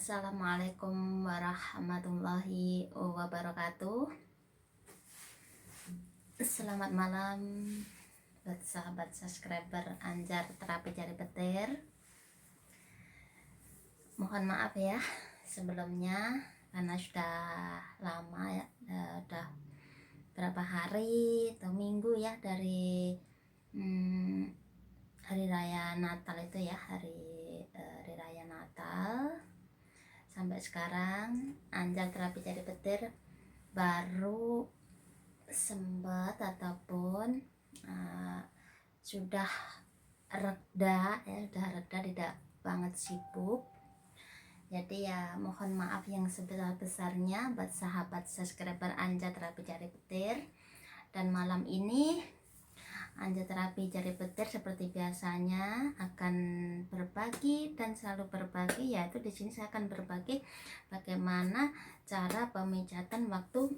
Assalamualaikum warahmatullahi wabarakatuh. Selamat malam buat sahabat subscriber Anjar Terapi Jari Petir. Mohon maaf ya sebelumnya karena sudah lama ya, udah berapa hari atau minggu ya dari hari raya Natal itu ya, hari raya Natal sampai sekarang Anjar Terapi Jari Petir baru sempat ataupun sudah reda ya, tidak banget sibuk. Jadi ya mohon maaf yang sebesar-besarnya buat sahabat subscriber Anjar Terapi Jari Petir. Dan malam ini Anjar Terapi Jari Petir seperti biasanya akan berbagi dan selalu berbagi, yaitu di sini saya akan berbagi bagaimana cara pemijatan waktu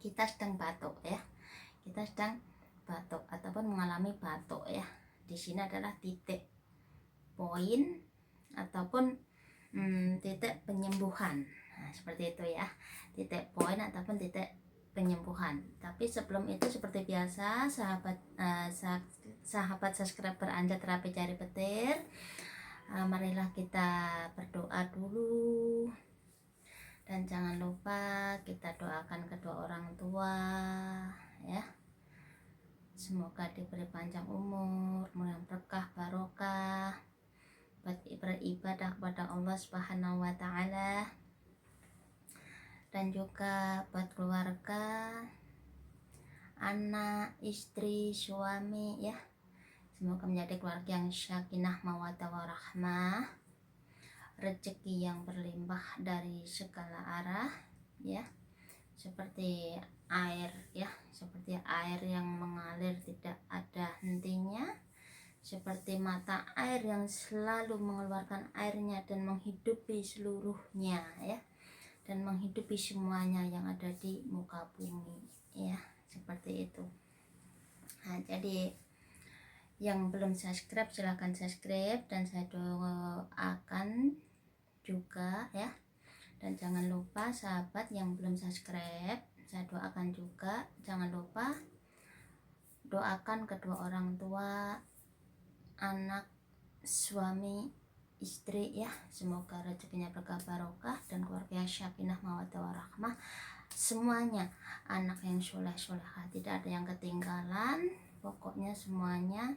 kita sedang batuk ya. Kita sedang batuk ataupun mengalami batuk ya. Di sini adalah titik poin ataupun titik penyembuhan. Nah, seperti itu ya. Titik poin ataupun titik penyembuhan. Tapi sebelum itu seperti biasa sahabat subscriber Anjar Terapi Jari Petir, marilah kita berdoa dulu. Dan jangan lupa kita doakan kedua orang tua ya. Semoga diberi panjang umur, murah berkah barokah, beribadah kepada Allah Subhanahu wa taala, dan juga buat keluarga, anak, istri, suami ya. Semoga menjadi keluarga yang sakinah mawaddah warahmah, rezeki yang berlimpah dari segala arah ya, seperti air ya, seperti air yang mengalir tidak ada hentinya, seperti mata air yang selalu mengeluarkan airnya dan menghidupi seluruhnya ya, dan menghidupi semuanya yang ada di muka bumi ya, seperti itu. Nah, jadi yang belum subscribe silahkan subscribe, dan saya doakan juga ya. Dan jangan lupa sahabat yang belum subscribe, saya doakan juga jangan lupa doakan kedua orang tua, anak, suami, istri ya, semoga rezekinya berkah barokah dan keluarga yang sakinah mawaddah warahmah, semuanya anak yang soleh-solehah, tidak ada yang ketinggalan. Pokoknya semuanya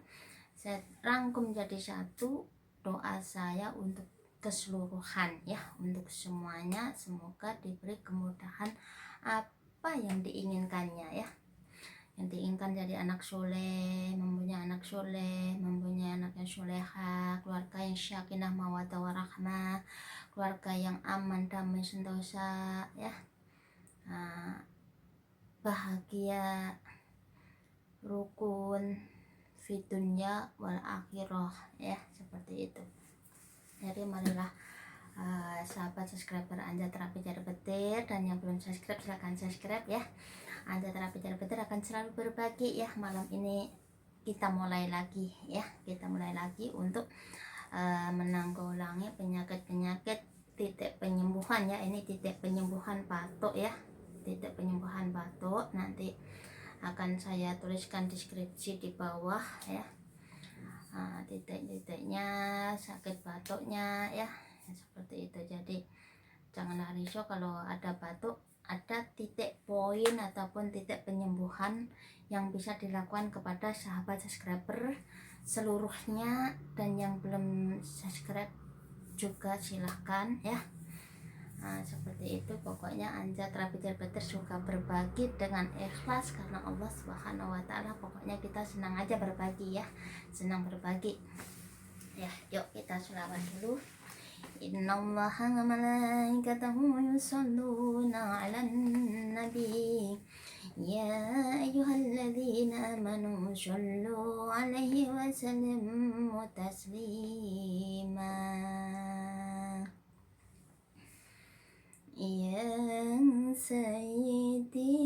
saya rangkum jadi satu doa saya untuk keseluruhan ya, untuk semuanya. Semoga diberi kemudahan apa yang diinginkannya ya. Yang diinginkan jadi anak soleh, mempunyai anak soleh, mempunyai anak yang soleha, keluarga yang sakinah mawaddah warahmah, keluarga yang aman, damai, sentosa ya, bahagia, rukun fi dunya wal akhirah ya, seperti itu. Jadi marilah sahabat subscriber Anjar Terapi Jari Petir, dan yang belum subscribe silahkan subscribe ya. Anjar Terapi Jari Petir akan selalu berbagi ya. Malam ini kita mulai lagi ya, kita mulai lagi untuk menanggulangi penyakit-penyakit titik penyembuhan ya. Ini titik penyembuhan batuk ya, titik penyembuhan batuk. Nanti akan saya tuliskan deskripsi di bawah ya, titik-titiknya, sakit batuknya ya, seperti itu. Jadi janganlah risau kalau ada batuk, ada titik poin ataupun titik penyembuhan yang bisa dilakukan kepada sahabat subscriber seluruhnya. Dan yang belum subscribe juga silahkan ya. Seperti itu. Pokoknya Anjar Terapi Jari Petir suka berbagi dengan ikhlas karena Allah Subhanahu wa taala. Pokoknya kita senang aja berbagi ya, senang berbagi ya. Yuk kita sholawat dulu. Innallaha wa malaikatahu yusholluna 'alan nabi ya ayyuhalladzina amanu shollu 'alaihi wa sallimu taslima. Ya Sayyidi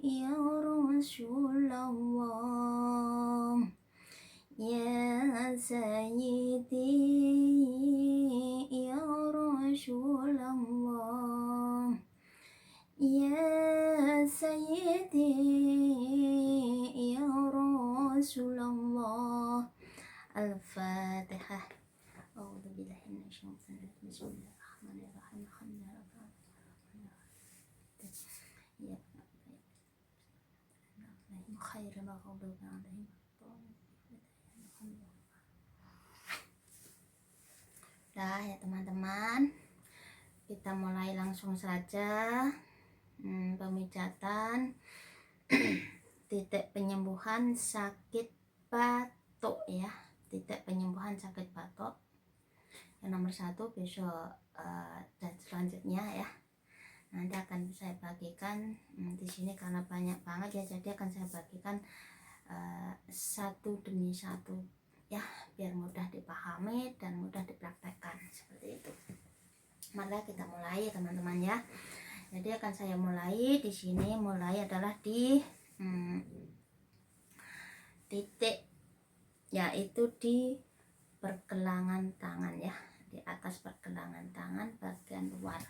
ya Rasulullah, ya Sayyidi Rasulullah Ya Sayyidi Ya Rasulullah. Al-Fatihah. A'udzu billahi minasyaitonir rajim. Bismillahirrahmanirrahim. Ya khairul maghdubi alaihim. Dah ya teman-teman, kita mulai langsung saja pemijatan titik penyembuhan sakit batuk ya, titik penyembuhan sakit batuk yang nomor 1 besok dan selanjutnya ya. Nanti akan saya bagikan di sini karena banyak banget ya, jadi akan saya bagikan satu demi satu ya, biar mudah dipahami dan mudah dipraktekkan seperti itu. Mari kita mulai ya teman-teman ya. Jadi akan saya mulai di sini, mulai adalah di titik yaitu di pergelangan tangan ya, di atas pergelangan tangan bagian luar.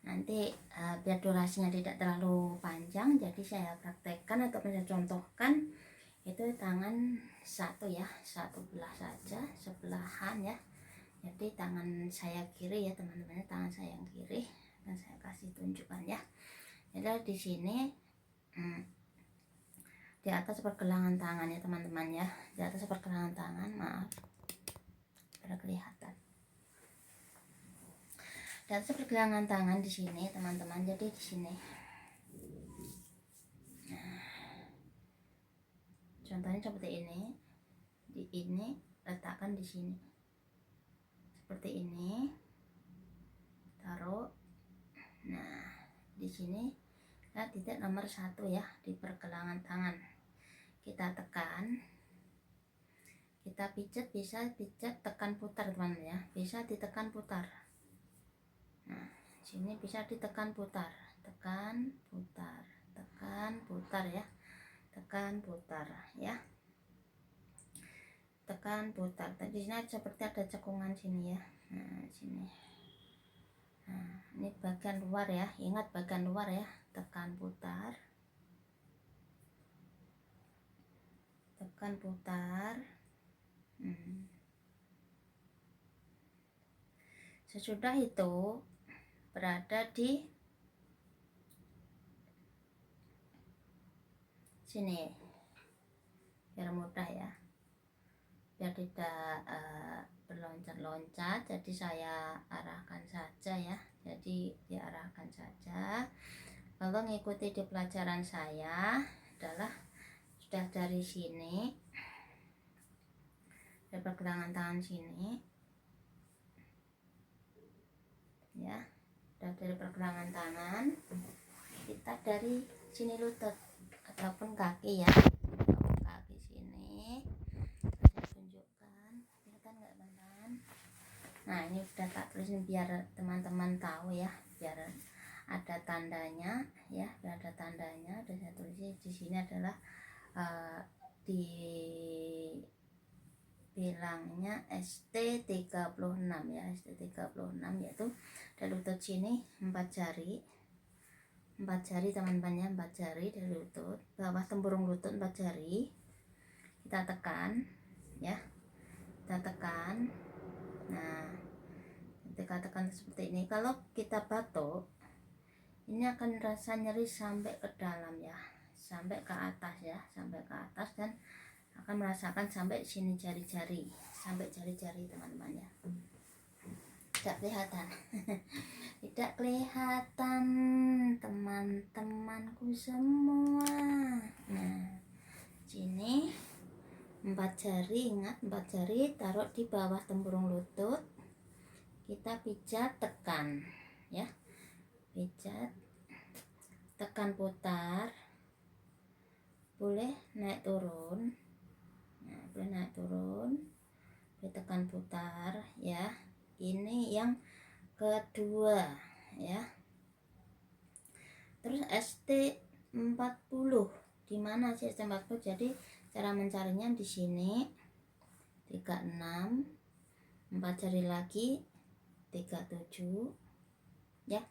Nanti biar durasinya tidak terlalu panjang, jadi saya praktekkan atau saya contohkan itu tangan satu ya, satu belah saja, sebelahan ya. Jadi tangan saya kiri ya teman-teman, tangan saya yang kiri dan saya kasih tunjukkan ya. Jadi di sini di atas pergelangan tangan ya teman-teman ya, di atas pergelangan tangan, maaf tidak kelihatan. Di atas pergelangan tangan di sini teman-teman, jadi di sini. Contohnya seperti ini, di ini letakkan di sini, seperti ini, taruh. Nah, di sini nah, titik nomor 1 ya, di pergelangan tangan. Kita tekan, kita pijat, bisa pijat, tekan, putar teman-teman ya, bisa ditekan putar. Nah, sini bisa ditekan putar, tekan, putar, tekan, putar ya. Tekan putar ya, tekan putar. Tadi sini seperti ada cekungan sini ya. Nah sini, nah ini bagian luar ya, ingat bagian luar ya. Tekan putar, tekan putar. Sesudah itu berada di sini biar mudah ya, biar tidak berloncat-loncat. Jadi saya arahkan saja ya, jadi diarahkan saja. Kalau mengikuti di pelajaran saya adalah sudah dari sini, dari pergelangan tangan sini ya, sudah dari pergelangan tangan, kita dari sini lutut ataupun kaki ya, kaki sini saya tunjukkan, kelihatan nggak teman-teman? Nah ini sudah tak tulisin biar teman-teman tahu ya, biar ada tandanya ya, biar ada tandanya. Dan saya tulis di sini adalah di bilangnya ST36 ya, ST36 yaitu dari lutut sini 4 jari, 4 jari teman-teman ya, 4 jari dari lutut, bawah tempurung lutut 4 jari, kita tekan ya, kita tekan. Nah ketika tekan seperti ini, kalau kita batuk ini akan rasa nyeri sampai ke dalam ya, sampai ke atas ya, sampai ke atas, dan akan merasakan sampai sini jari-jari, sampai jari-jari teman-teman ya. Tidak kelihatan tidak kelihatan teman-temanku semua. Nah sini 4 jari, ingat 4 jari, taruh di bawah tempurung lutut, kita pijat, tekan ya, pijat, tekan, putar, boleh naik turun. Nah, boleh naik turun, boleh tekan putar ya. Ini yang kedua ya. Terus ST40, di mana sih ST40? Jadi cara mencarinya di sini 36, 4 jari lagi, 37 ya,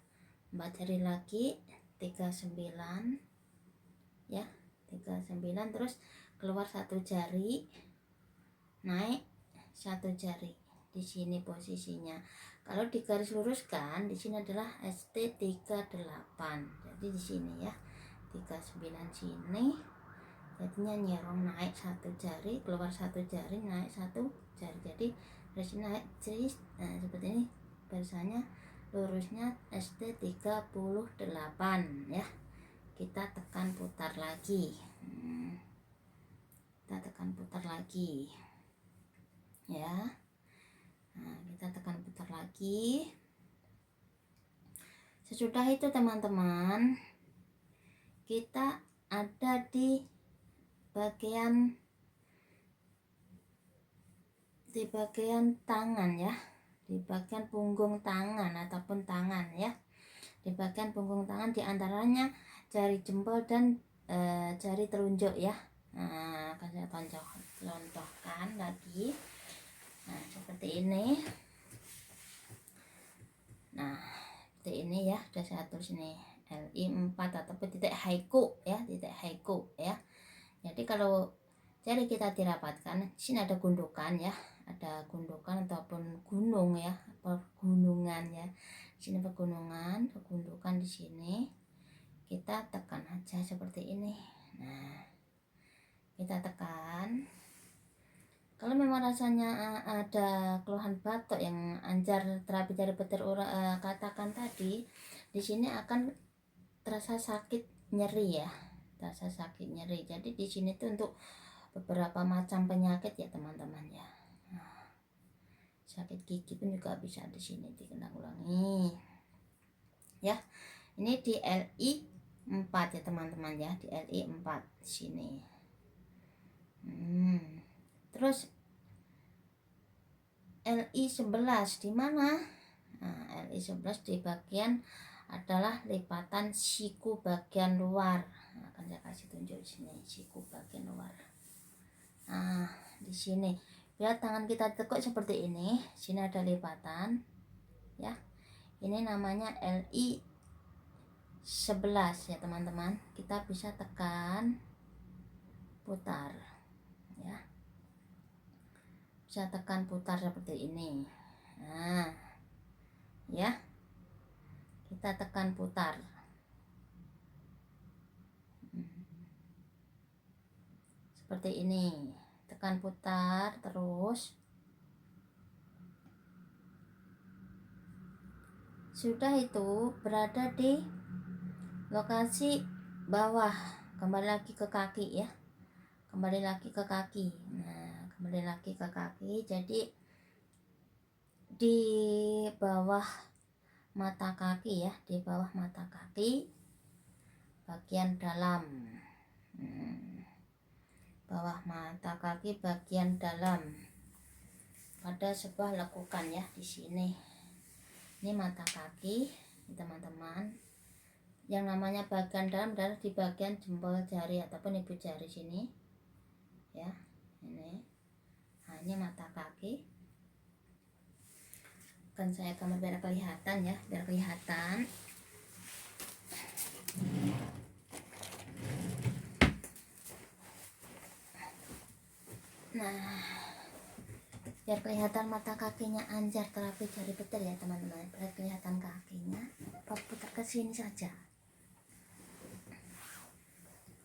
4 jari lagi 39 ya, 39, terus keluar 1 jari, naik 1 jari. Di sini posisinya. Kalau di garis luruskan di sini adalah ST38. Jadi di sini ya, 39 sini. Jadinya nyerong naik 1 jari, keluar 1 jari, naik 1 jari. Jadi dari sini naik jari, nah seperti ini barisannya, lurusnya ST38 ya. Kita tekan putar lagi. Kita tekan putar lagi ya. Nah, kita tekan putar lagi. Sesudah itu teman-teman, kita ada di bagian tangan ya, di bagian punggung tangan ataupun tangan ya. Di bagian punggung tangan diantaranya jari jempol dan jari telunjuk ya. Nah, akan saya contohkan lagi. Nah, seperti ini. Nah, seperti ini ya, sudah saya tulis ini LI 4 ataupun titik haiku ya, titik haiku ya. Jadi kalau jari kita dirapatkan, di sini ada gundukan ya, ada gundukan ataupun gunung ya, pegunungan ya. Di sini pegunungan, gundukan di sini. Kita tekan aja seperti ini. Nah, kita tekan. Kalau memang rasanya ada keluhan batuk yang Anjar terapi jari petir katakan tadi, di sini akan terasa sakit nyeri ya, terasa sakit nyeri. Jadi di sini tuh untuk beberapa macam penyakit ya teman-teman ya. Nah, sakit gigi pun juga bisa di sini ditanggulangi ya. Ini di LI 4 ya teman-teman ya, di LI 4 di sini. Terus LI 11 di mana? Nah, LI 11 di bagian adalah lipatan siku bagian luar. Nah, akan saya kasih tunjuk di sini siku bagian luar. Nah, di sini biar tangan kita tekuk seperti ini. Sini ada lipatan ya. Ini namanya LI 11 ya teman-teman. Kita bisa tekan putar ya. Bisa tekan putar seperti ini. Nah, ya. Kita tekan putar. Seperti ini. Tekan putar terus. Sudah itu berada di lokasi bawah. Kembali lagi ke kaki ya. Kembali lagi ke kaki. Nah, kembali lagi ke kaki. Jadi di bawah mata kaki ya, di bawah mata kaki bagian dalam. Bawah mata kaki bagian dalam. Ada sebuah lekukan ya di sini. Ini mata kaki, teman-teman. Yang namanya bagian dalam adalah di bagian jempol jari ataupun ibu jari sini. Ya, ini. Nah, ini mata kaki. Kan saya gambar biar kelihatan ya, biar kelihatan. Nah, biar kelihatan mata kakinya Anjar terapi jari petir ya teman-teman. Biar kelihatan kakinya, putar ke sini saja.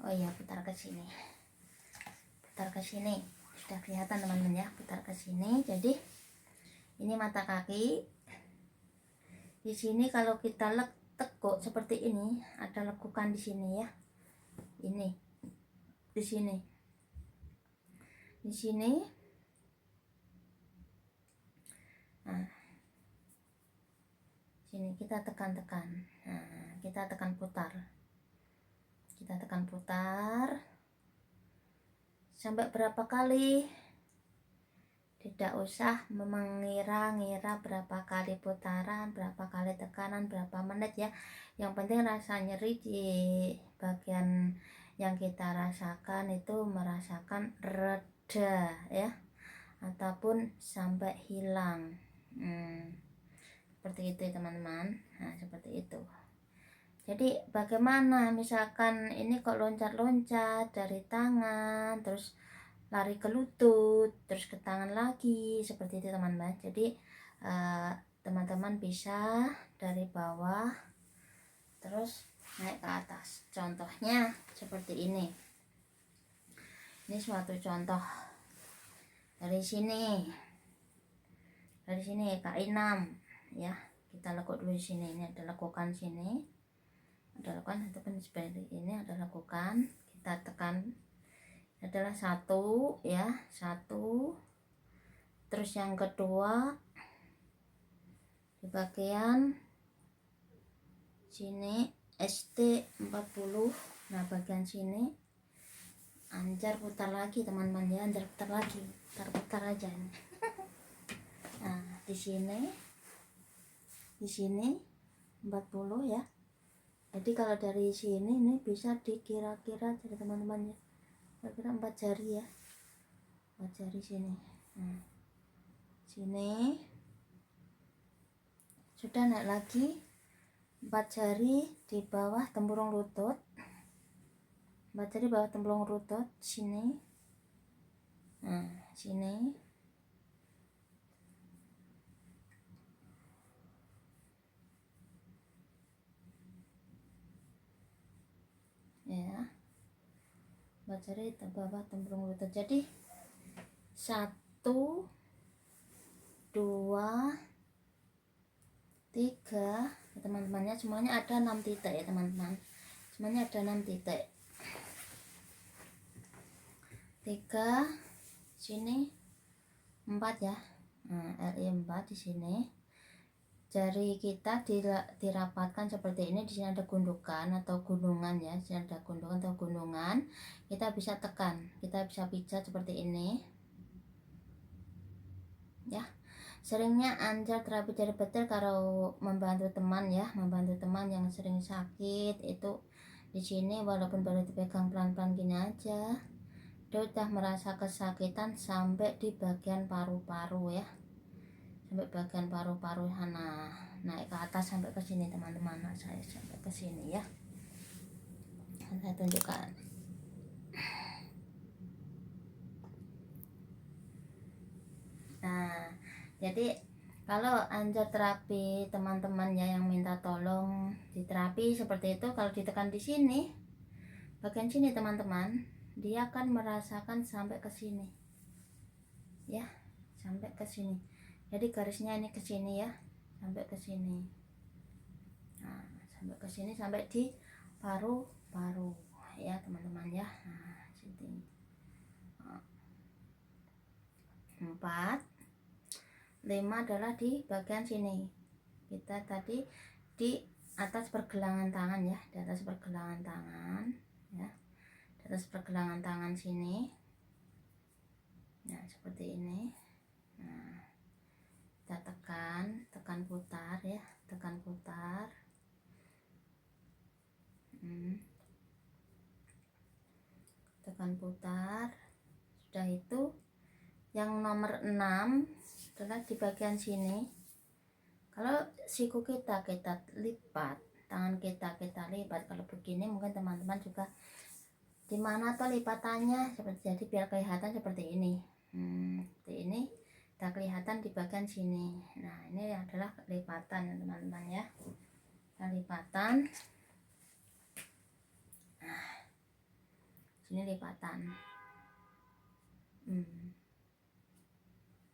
Oh iya, putar ke sini. Putar ke sini. Sudah kelihatan teman-teman ya, putar ke sini. Jadi ini mata kaki. Di sini kalau kita tekuk seperti ini, ada lekukan di sini ya. Ini. Di sini. Di sini. Nah, sini kita tekan-tekan. Nah, kita tekan putar. Kita tekan putar sampai berapa kali? Tidak usah mengira-ngira berapa kali putaran, berapa kali tekanan, berapa menit ya. Yang penting rasa nyeri di bagian yang kita rasakan itu merasakan reda ya, ataupun sampai hilang. seperti itu ya teman-teman. Nah seperti itu. Jadi bagaimana misalkan ini kok loncat-loncat dari tangan terus lari ke lutut terus ke tangan lagi, seperti itu teman-teman. Jadi teman-teman bisa dari bawah terus naik ke atas. Contohnya seperti ini. Ini suatu contoh dari sini. Dari sini KI 6 ya. Kita lekuk dulu di sini. Ini ada lekukan sini. Ada lekukan tekan seperti ini, ada lekukan. Kita tekan adalah satu ya, satu. Terus yang kedua di bagian sini ST 40. Nah bagian sini anjar putar lagi teman-teman ya, anjar putar lagi, putar aja ini. Nah di sini 40 ya. Jadi kalau dari sini ini bisa dikira-kira jadi teman-teman ya, kira-kira 4 jari ya, 4 jari sini. Nah sini sudah, naik lagi 4 jari di bawah tempurung lutut, 4 jari bawah tempurung lutut sini. Nah sini ya, 4 jari di bawah tempurung lutut. Jadi 1 2 3 teman-temannya, semuanya ada 6 titik ya teman-teman, semuanya ada 6 titik. 3 sini 4 ya. Nah RI 4 di sini. Jari kita dirapatkan seperti ini. Di sini ada gundukan atau gunungan ya, di sini ada gundukan atau gunungan. Kita bisa tekan, kita bisa pijat seperti ini ya. Seringnya anjar terapi jari betil kalau membantu teman ya, membantu teman yang sering sakit itu. Di sini walaupun baru dipegang pelan-pelan gini aja, dia udah merasa kesakitan sampai di bagian paru-paru ya, sampai bagian paru-paru sana, naik ke atas sampai ke sini teman-teman. Nah, saya sampai ke sini ya, saya tunjukkan. Nah jadi kalau anjar terapi teman-teman ya yang minta tolong diterapi seperti itu, kalau ditekan di sini bagian sini teman-teman, dia akan merasakan sampai ke sini ya, sampai ke sini. Jadi garisnya ini ke sini ya, sampai ke sini. Nah sampai ke sini, sampai di paru-paru ya teman-teman ya. Nah sini 4 5 adalah di bagian sini. Kita tadi di atas pergelangan tangan ya, di atas pergelangan tangan ya, di atas pergelangan tangan sini. Nah seperti ini. Nah kita tekan putar ya, tekan putar. Tekan putar. Sudah itu yang nomor 6 adalah di bagian sini. Kalau siku kita lipat, tangan kita lipat. Kalau begini mungkin teman-teman juga di mana tuh lipatannya, seperti jadi biar kelihatan seperti ini. Seperti ini kita kelihatan di bagian sini. Nah ini adalah lipatan teman-teman ya, kita lipatan. Nah sini lipatan.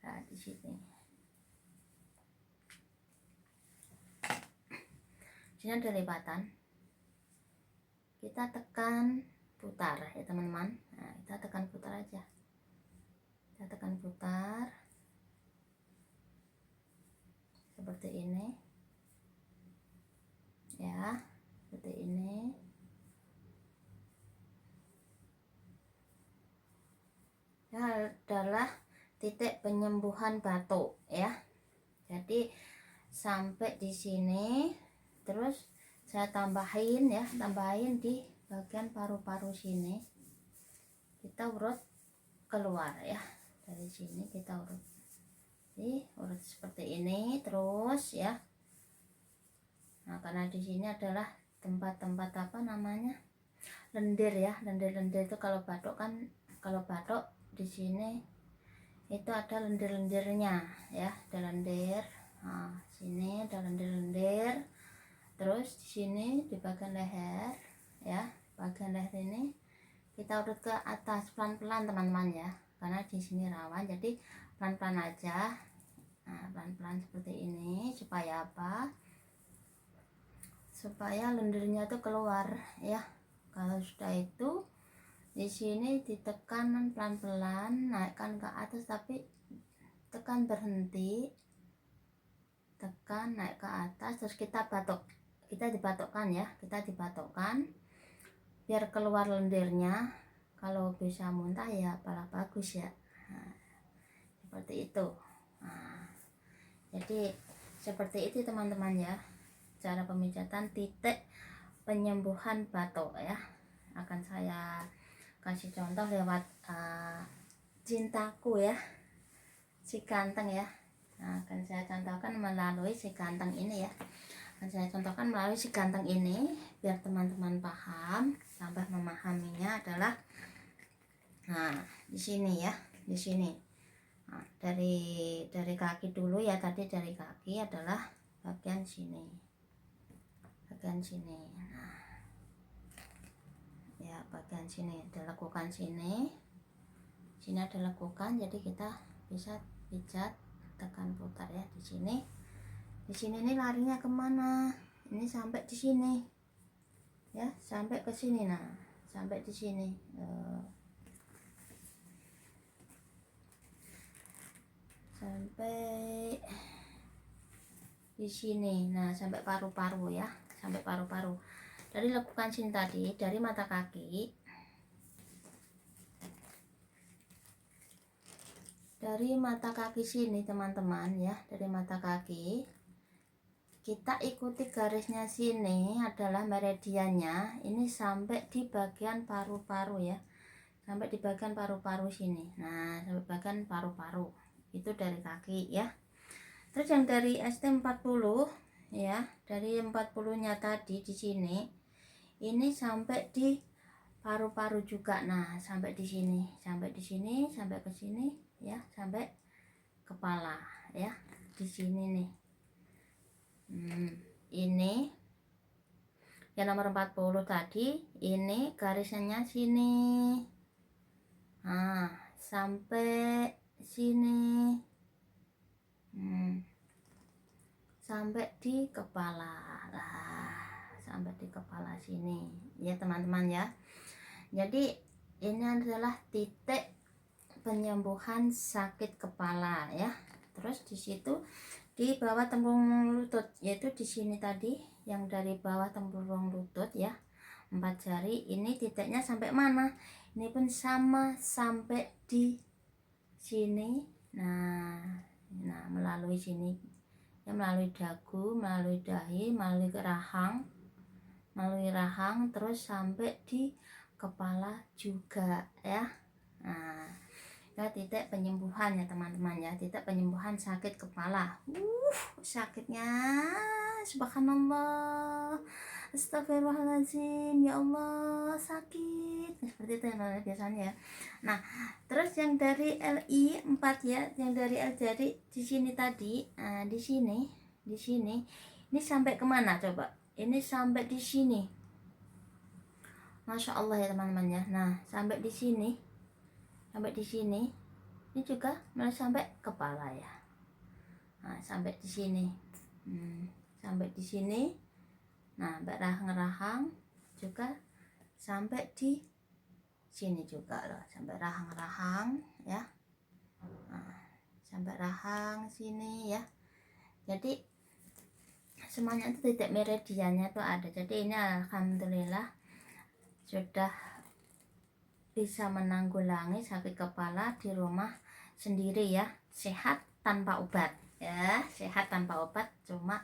Nah di sini ada lipatan. Kita tekan putar ya teman-teman. Nah kita tekan putar aja, kita tekan putar seperti ini ya, seperti ini. Ya adalah titik penyembuhan batuk ya. Jadi sampai di sini, terus saya tambahin ya, tambahin di bagian paru-paru sini. Kita urut keluar ya, dari sini kita urut. Urut seperti ini terus ya. Nah, karena di sini adalah tempat-tempat apa namanya, lendir ya, lendir-lendir itu kalau batok kan, kalau batok di sini itu ada lendir-lendirnya ya, ada lendir. Nah, sini ada lendir-lendir. Terus di sini di bagian leher ya, bagian leher ini kita urut ke atas pelan-pelan teman-teman ya, karena di sini rawan, jadi pelan-pelan aja. Nah, pelan-pelan seperti ini supaya apa? Supaya lendirnya itu keluar ya. Kalau sudah itu di sini ditekan pelan-pelan, naikkan ke atas, tapi tekan berhenti, tekan naik ke atas, terus kita batok, kita dibatokkan ya, kita dibatokkan biar keluar lendirnya. Kalau bisa muntah ya malah bagus ya. Nah, seperti itu. Nah, jadi seperti itu teman-teman ya, cara pemijatan titik penyembuhan batuk ya. Akan saya kasih contoh lewat cintaku ya, si ganteng ya. Nah, akan saya contohkan melalui si ganteng ini ya. Akan saya contohkan melalui si ganteng ini biar teman-teman paham, tambah memahaminya adalah, nah di sini ya, di sini. Nah, dari kaki dulu ya, tadi dari kaki adalah bagian sini, bagian sini. Nah, ya bagian sini dilakukan, sini ada lekukan, jadi kita bisa pijat, tekan, putar ya di sini. Di sini ini larinya kemana? Ini sampai di sini ya, sampai ke sini. Nah, sampai di sini. Sampai di sini. Nah, sampai paru-paru ya, sampai paru-paru. Dari lekukan sini tadi, dari mata kaki, dari mata kaki sini teman-teman ya, dari mata kaki kita ikuti garisnya, sini adalah meridiannya, ini sampai di bagian paru-paru ya, sampai di bagian paru-paru sini. Nah, sampai bagian paru-paru itu dari kaki ya. Terus yang dari ST40 ya, dari 40-nya tadi di sini, ini sampai di paru-paru juga. Nah, sampai di sini, sampai di sini, sampai ke sini ya, sampai kepala ya, di sini nih. Ini yang nomor 40 tadi, ini garisnya sini. Nah, sampai sini. Sampai di kepala lah, sampai di kepala sini ya teman-teman ya. Jadi ini adalah titik penyembuhan sakit kepala ya. Terus di situ di bawah tempurung lutut, yaitu di sini tadi, yang dari bawah tempurung lutut ya, 4 jari ini titiknya sampai mana? Ini pun sama, sampai di sini. Nah melalui sini ya, melalui dagu, melalui dahi, melalui rahang, terus sampai di kepala juga ya. Nah, ya titik penyembuhan ya teman-teman ya, titik penyembuhan sakit kepala. Sakitnya subhanallah, astagfirullahaladzim, ya Allah sakit, seperti itu ya biasanya ya. Nah, terus yang dari LI 4 ya, yang dari L jari di sini tadi, di sini ini sampai kemana coba? Ini sampai di sini, Masya Allah ya teman-teman ya. Nah, sampai di sini, ini juga mulai sampai kepala ya. Nah, sampai di sini, sampai di sini. Nah, rahang-rahang juga sampai di sini juga loh, sampai rahang-rahang ya. Nah, sampai rahang sini ya. Jadi semuanya itu titik meridiannya tuh ada. Jadi ini alhamdulillah sudah bisa menanggulangi sakit kepala di rumah sendiri ya, sehat tanpa obat ya, sehat tanpa obat, cuma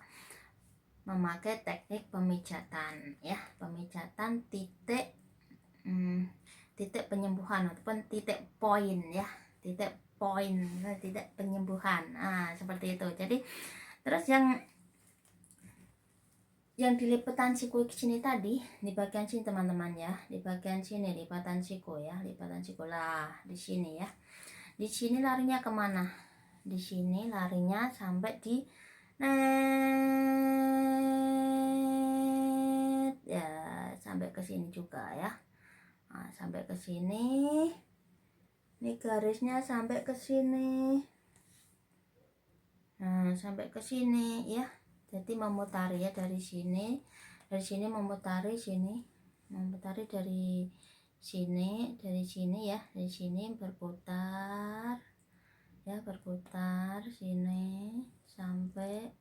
memakai teknik pemijatan ya, pemijatan titik titik penyembuhan ataupun titik poin ya, titik poin, titik penyembuhan. Nah, seperti itu. Jadi terus yang yang di lipatan siku ke sini tadi, di bagian sini teman-teman ya, di bagian sini lipatan siku ya, lipatan siku lah di sini ya. Di sini larinya kemana? Di sini larinya sampai di net ya, sampai ke sini juga ya. Nah, sampai ke sini. Ini garisnya sampai ke sini. Nah, sampai ke sini ya. Jadi memutari ya dari sini memutari sini, memutari dari sini ya, dari sini berputar ya, berputar sini sampai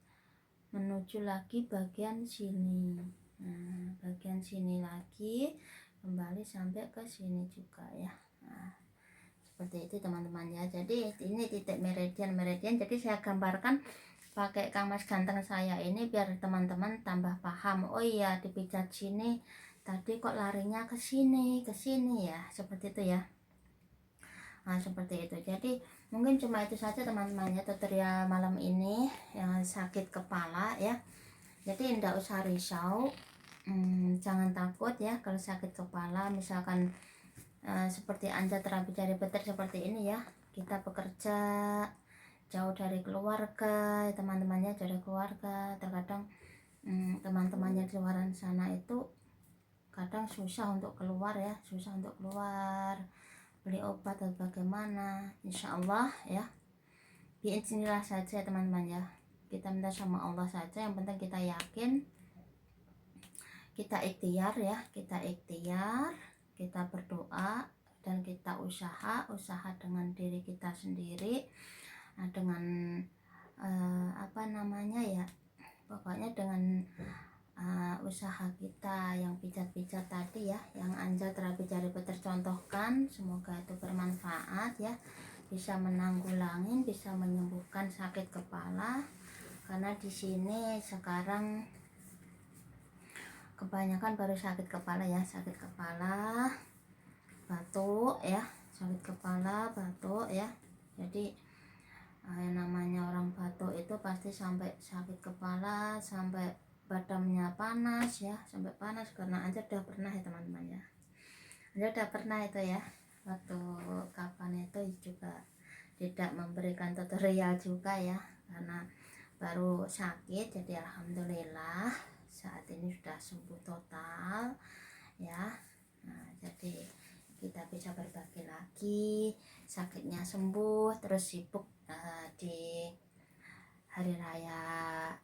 menuju lagi bagian sini. Nah, bagian sini lagi kembali sampai ke sini juga ya. Nah, seperti itu teman-teman ya. Jadi ini titik meridian. Jadi saya gambarkan pakai Kang Mas ganteng saya ini biar teman-teman tambah paham. Oh iya, dipijat sini tadi kok larinya ke sini ya, seperti itu ya. Nah, seperti itu. Jadi mungkin cuma itu saja teman-teman ya tutorial malam ini yang sakit kepala ya. Jadi tidak usah risau, jangan takut ya kalau sakit kepala. Misalkan seperti Anja terapi cari beter seperti ini ya, kita bekerja jauh dari keluarga, teman-temannya jauh dari keluarga, terkadang teman-temannya di luar sana itu kadang susah untuk keluar ya, beli obat atau bagaimana. Insya Allah ya, biiznillah saja teman-teman ya, kita minta sama Allah saja, yang penting kita yakin, kita ikhtiar ya, kita berdoa, dan kita usaha dengan diri kita sendiri, dengan apa namanya ya, pokoknya dengan usaha kita yang pijat-pijat tadi ya, yang Anja terapi cari beter contohkan. Semoga itu bermanfaat ya, bisa menanggulangi, bisa menyembuhkan sakit kepala. Karena di sini sekarang kebanyakan baru sakit kepala ya, sakit kepala, batuk ya, sakit kepala, batuk ya. Jadi yang namanya orang batuk itu pasti sampai sakit kepala, sampai badannya panas ya, sampai panas. Karena Anja udah pernah ya teman-teman ya, Anja udah pernah itu ya, waktu kapan itu juga tidak memberikan tutorial juga ya, karena baru sakit. Jadi alhamdulillah saat ini sudah sembuh total ya. Nah, jadi kita bisa berbagi lagi, sakitnya sembuh, terus sibuk di hari raya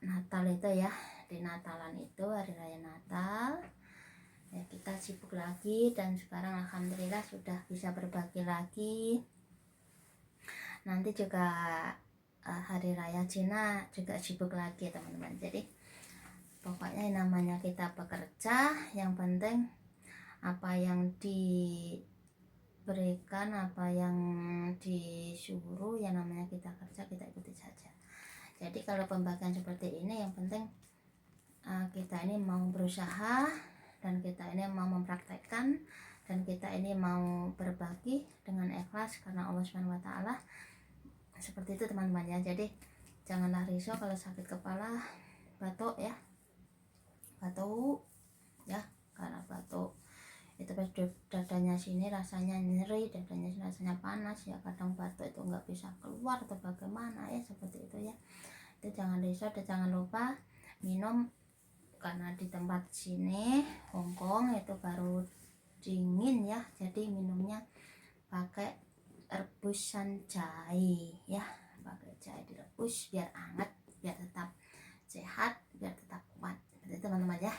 Natal itu ya, di Natalan itu, hari raya Natal ya, kita sibuk lagi. Dan sekarang alhamdulillah sudah bisa berbagi lagi. Nanti juga hari raya Cina juga sibuk lagi teman-teman. Jadi pokoknya namanya kita bekerja, yang penting apa yang diberikan, apa yang disuruh, yang namanya kita kerja, kita ikuti saja. Jadi kalau pembagian seperti ini, yang penting kita ini mau berusaha, dan kita ini mau mempraktekkan, dan kita ini mau berbagi dengan ikhlas karena Allah Subhanahu wa taala. Seperti itu teman-teman ya. Jadi janganlah risau kalau sakit kepala, batuk ya, karena batuk itu pas dadanya sini rasanya nyeri, dadanya sini rasanya panas ya, kadang batuk itu nggak bisa keluar atau bagaimana ya, seperti itu ya. Itu jangan risau, dan jangan lupa minum, karena di tempat sini Hongkong itu baru dingin ya, jadi minumnya pakai rebusan jahe ya, pakai jahe direbus biar hangat, biar tetap sehat, biar tetap kuat. Itu teman-teman ya.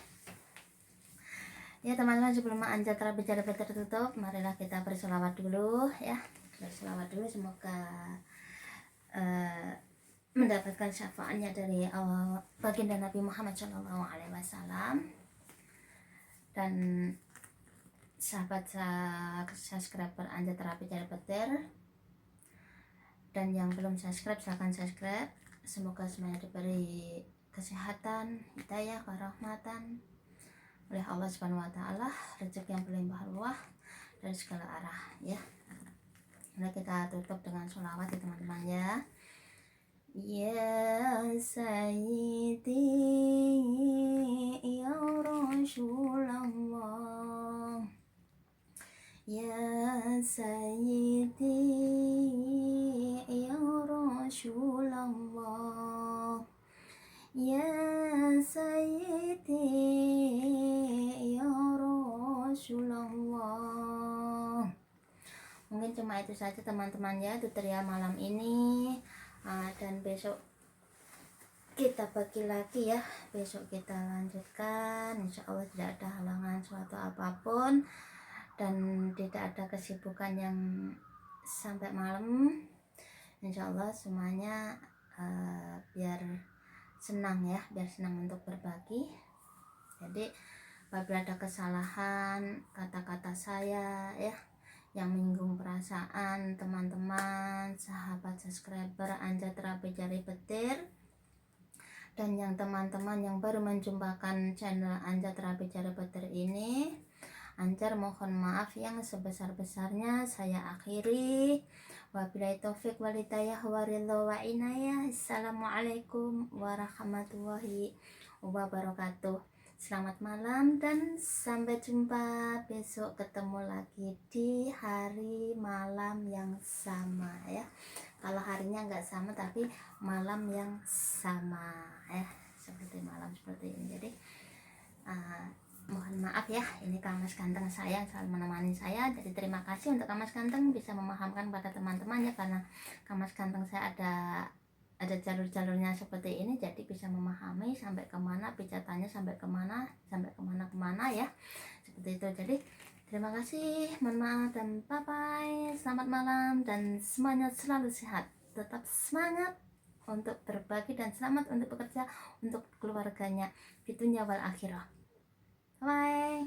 Ya teman-teman, sebelum Anja terapi cara tertutup, marilah kita berselawat dulu ya, berselawat dulu. Semoga mendapatkan syafaatnya dari baginda Nabi Muhammad SAW. Dan sahabat subscriber Anja terapi cara beter, dan yang belum subscribe silahkan subscribe. Semoga semuanya diberi kesehatan, hidayah, kerahmatan oleh Allah Subhanahu wa taala, rezeki yang berlimpah ruah dari segala arah ya. Nah, kita tutup dengan sholawat ya teman-teman ya. Ya Sayyidi Rasulullah, ya Sayyidi ya Rasulullah. Mungkin cuma itu saja teman-teman ya tutorial malam ini. Dan besok kita bagi lagi ya, besok kita lanjutkan. Insya Allah tidak ada halangan suatu apapun dan tidak ada kesibukan yang sampai malam. Insya Allah semuanya biar senang ya, biar senang untuk berbagi. Jadi apabila ada kesalahan kata-kata saya ya yang menyinggung perasaan teman-teman, sahabat subscriber Anja Terapi Jari Petir, dan yang teman-teman yang baru menjumpakan channel Anja Terapi Jari Petir ini, Anjar mohon maaf yang sebesar-besarnya. Saya akhiri. Wabillahi taufik walhidayah waridho wa inayah. Assalamualaikum warahmatullahi wabarakatuh. Selamat malam dan sampai jumpa besok, ketemu lagi di hari malam yang sama ya. Kalau harinya nggak sama tapi malam yang sama ya, seperti malam seperti ini. Jadi mohon maaf ya, ini Kang Mas Ganteng saya yang selalu menemani saya. Jadi terima kasih untuk Kang Mas Ganteng bisa memahamkan pada teman-teman ya, karena Kang Mas Ganteng saya ada jalur-jalurnya seperti ini, jadi bisa memahami sampai kemana pijatannya, sampai kemana ya, seperti itu. Jadi terima kasih, mohon maaf dan bye bye, selamat malam dan semuanya selalu sehat, tetap semangat untuk berbagi dan selamat untuk bekerja untuk keluarganya di dunia wal akhirah. Bye.